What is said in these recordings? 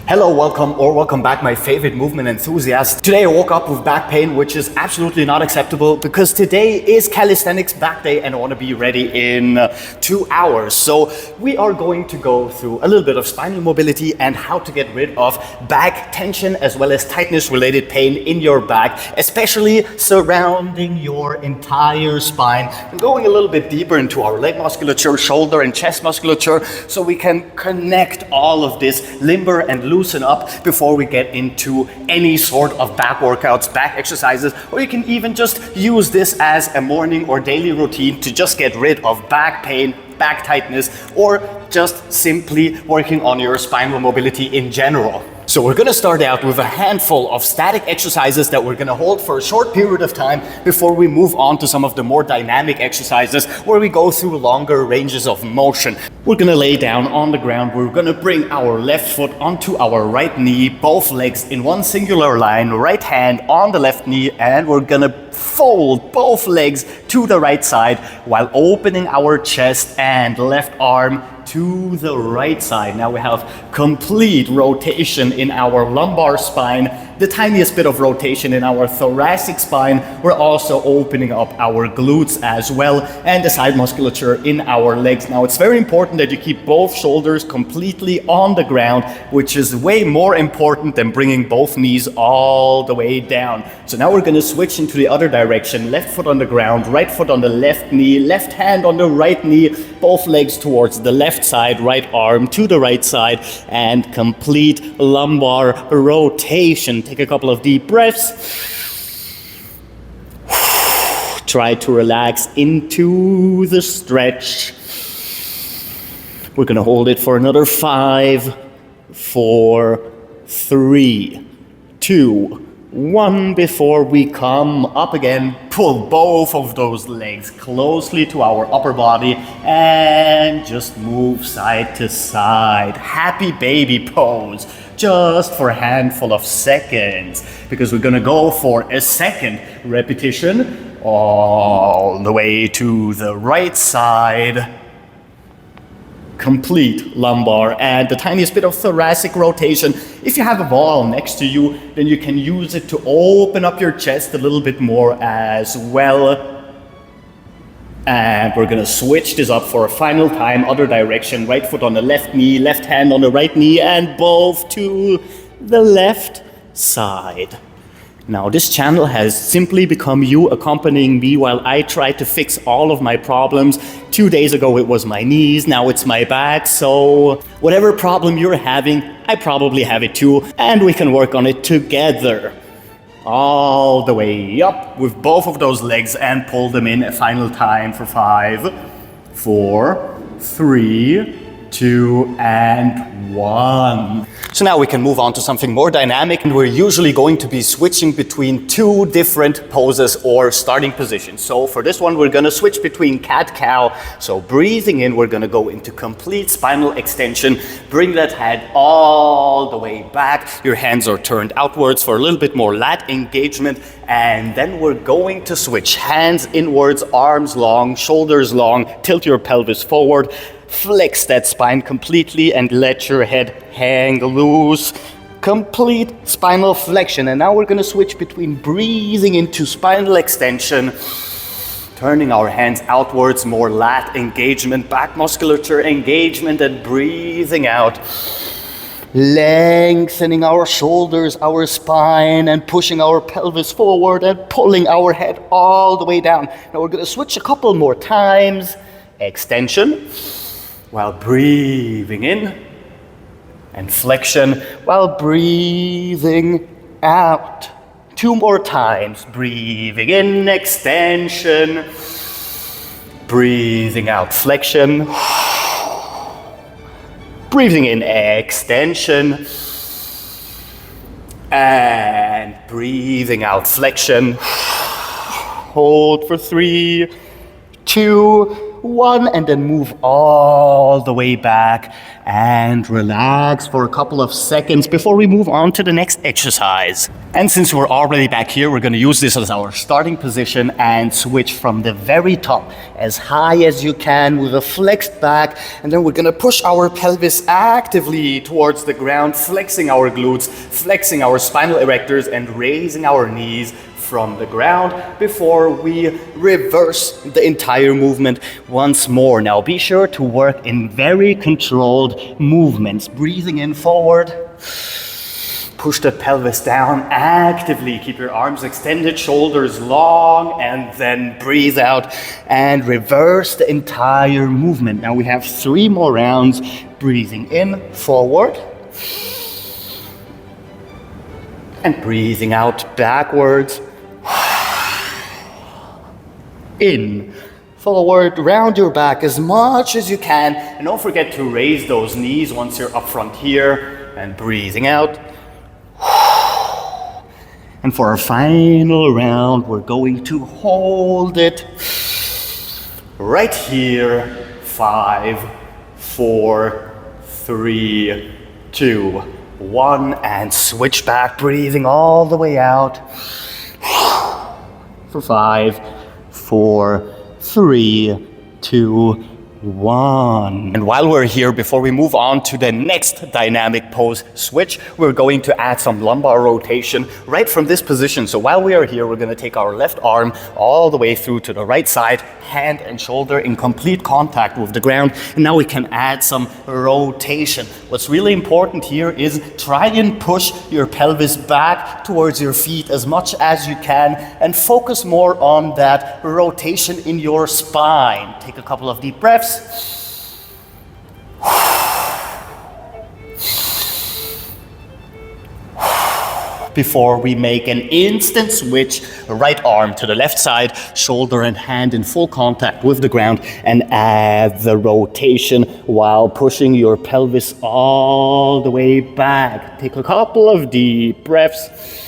Hello, welcome back, my favorite movement enthusiast. Today I woke up with back pain, which is absolutely not acceptable because today is calisthenics back day and I want to be ready in 2 hours. So we are going to go through a little bit of spinal mobility and how to get rid of back tension as well as tightness related pain in your back, especially surrounding your entire spine. And going a little bit deeper into our leg musculature, shoulder and chest musculature, so we can connect all of this, limber and loosen up before we get into any sort of back workouts, back exercises, or you can even just use this as a morning or daily routine to just get rid of back pain, back tightness, or just simply working on your spinal mobility in general. So we're going to start out with a handful of static exercises that we're going to hold for a short period of time before we move on to some of the more dynamic exercises where we go through longer ranges of motion. We're going to lay down on the ground. We're going to bring our left foot onto our right knee, both legs in one singular line, right hand on the left knee, and we're going to fold both legs to the right side while opening our chest and left arm to the right side. Now we have complete rotation in our lumbar spine, the tiniest bit of rotation in our thoracic spine. We're also opening up our glutes as well and the side musculature in our legs. Now it's very important that you keep both shoulders completely on the ground, which is way more important than bringing both knees all the way down. So now we're going to switch into the other direction. Left foot on the ground, right foot on the left knee, left hand on the right knee, both legs towards the left side, right arm to the right side, and complete lumbar rotation. Take a couple of deep breaths. Try to relax into the stretch. We're going to hold it for another 5, 4, 3, 2, 1. Before we come up again, pull both of those legs closely to our upper body and just move side to side. Happy baby pose, just for a handful of seconds, because we're gonna go for a second repetition all the way to the right side. Complete lumbar and the tiniest bit of thoracic rotation. If you have a ball next to you, then you can use it to open up your chest a little bit more as well. And we're gonna switch this up for a final time, other direction. Right foot on the left knee, left hand on the right knee, and both to the left side. Now this channel has simply become you accompanying me while I try to fix all of my problems. 2 days ago it was my knees, now it's my back. So whatever problem you're having, I probably have it too, and we can work on it together. All the way up with both of those legs and pull them in a final time for 5, 4, 3, 2, and 1. So now we can move on to something more dynamic, and we're usually going to be switching between 2 different poses or starting positions. So for this one, we're gonna switch between cat-cow. So breathing in, we're gonna go into complete spinal extension. Bring that head all the way back. Your hands are turned outwards for a little bit more lat engagement. And then we're going to switch hands inwards, arms long, shoulders long, tilt your pelvis forward. Flex that spine completely and let your head hang loose. Complete spinal flexion. And now we're going to switch between breathing into spinal extension, turning our hands outwards, more lat engagement, back musculature engagement, and breathing out. Lengthening our shoulders, our spine, and pushing our pelvis forward and pulling our head all the way down. Now we're going to switch a couple more times. Extension while breathing in, and flexion while breathing out. 2 more times. Breathing in, extension. Breathing out, flexion. Breathing in, extension. And breathing out, flexion. Hold for 3, 2, 1, and then move all the way back and relax for a couple of seconds before we move on to the next exercise. And since we're already back here, we're going to use this as our starting position and switch from the very top as high as you can with a flexed back, and then we're going to push our pelvis actively towards the ground, flexing our glutes, flexing our spinal erectors, and raising our knees from the ground before we reverse the entire movement once more. Now be sure to work in very controlled movements, breathing in forward, push the pelvis down actively, keep your arms extended, shoulders long, and then breathe out and reverse the entire movement. Now we have 3 more rounds, breathing in forward and breathing out backwards. In, forward, round your back as much as you can, and don't forget to raise those knees once you're up front here, and breathing out. And for our final round, we're going to hold it right here. 5, 4, 3, 2, 1, and switch back, breathing all the way out. For 5, 4, 3, 2, 1. And while we're here, before we move on to the next dynamic pose switch, we're going to add some lumbar rotation right from this position. So while we are here, we're going to take our left arm all the way through to the right side, hand and shoulder in complete contact with the ground. And now we can add some rotation. What's really important here is try and push your pelvis back towards your feet as much as you can, and focus more on that rotation in your spine. Take a couple of deep breaths. Before we make an instant switch, right arm to the left side, shoulder and hand in full contact with the ground, and add the rotation while pushing your pelvis all the way back. Take a couple of deep breaths.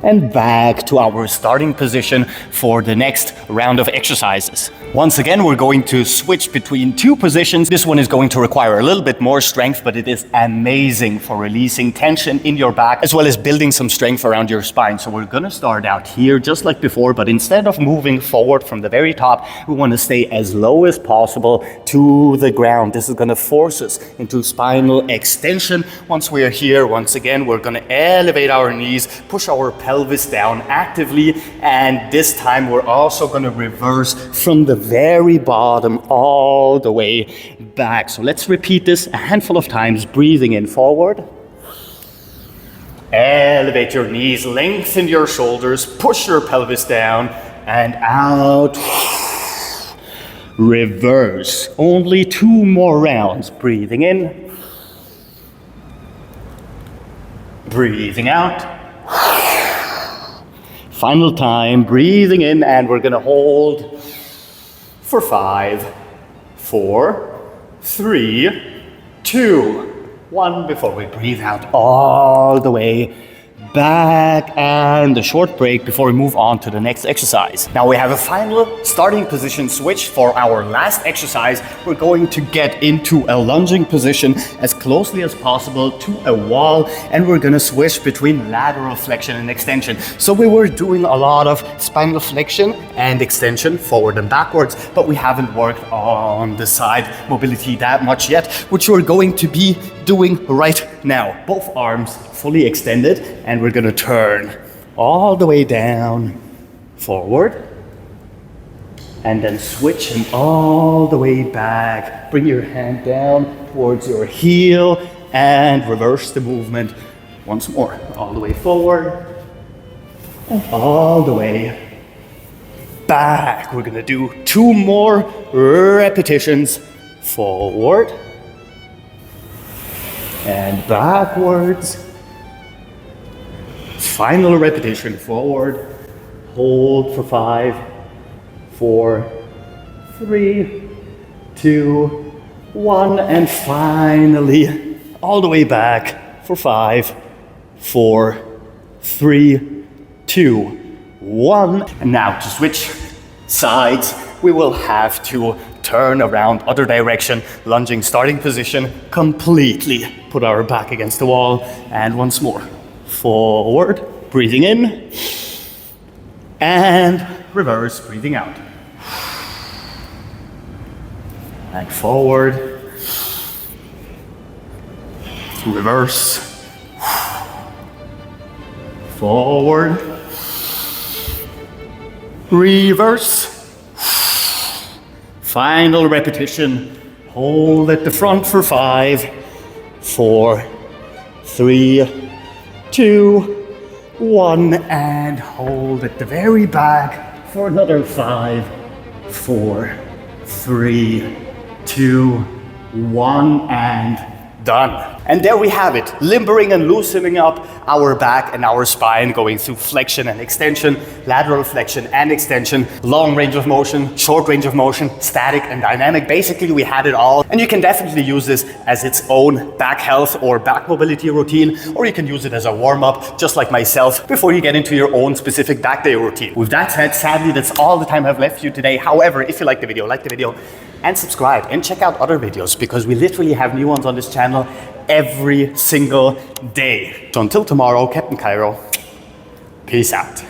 And back to our starting position for the next round of exercises. Once again, we're going to switch between 2 positions. This one is going to require a little bit more strength, but it is amazing for releasing tension in your back, as well as building some strength around your spine. So we're gonna start out here just like before, but instead of moving forward from the very top, we wanna stay as low as possible to the ground. This is gonna force us into spinal extension. Once we are here, once again, we're gonna elevate our knees, push our pelvis down actively, and this time we're also going to reverse from the very bottom all the way back. So let's repeat this a handful of times, breathing in forward. Elevate your knees, lengthen your shoulders, push your pelvis down, and out. Reverse. Only 2 more rounds. Breathing in. Breathing out. Final time, breathing in, and we're gonna hold for 5, 4, 3, 2, 1, before we breathe out all the way back, and a short break before we move on to the next exercise. Now we have a final starting position switch for our last exercise. We're going to get into a lunging position as closely as possible to a wall, and we're going to switch between lateral flexion and extension. So we were doing a lot of spinal flexion and extension forward and backwards, but we haven't worked on the side mobility that much yet, which we're going to be doing right now. Both arms fully extended, and we're gonna turn all the way down, forward, and then switch him all the way back. Bring your hand down towards your heel and reverse the movement once more. All the way forward and all the way back. We're gonna do 2 more repetitions. Forward and backwards. Final repetition, forward, hold for 5, 4, 3, 2, 1, and finally all the way back for 5, 4, 3, 2, 1. And now to switch sides, we will have to turn around other direction, lunging starting position completely. Put our back against the wall, and once more. Forward, breathing in, and reverse, breathing out. And forward, reverse, forward, reverse. Final repetition. Hold at the front for 5, 4, 3, 2, 1, and hold at the very back for another 5, 4, 3, 2, 1, and done. And there we have it, limbering and loosening up our back and our spine, going through flexion and extension, lateral flexion and extension, long range of motion, short range of motion, static and dynamic. Basically, we had it all. And you can definitely use this as its own back health or back mobility routine, or you can use it as a warm-up, just like myself, before you get into your own specific back day routine. With that said, sadly, that's all the time I've left you today. However, if you like the video, and subscribe and check out other videos, because we literally have new ones on this channel every single day. So until tomorrow, Captain Cairo, peace out.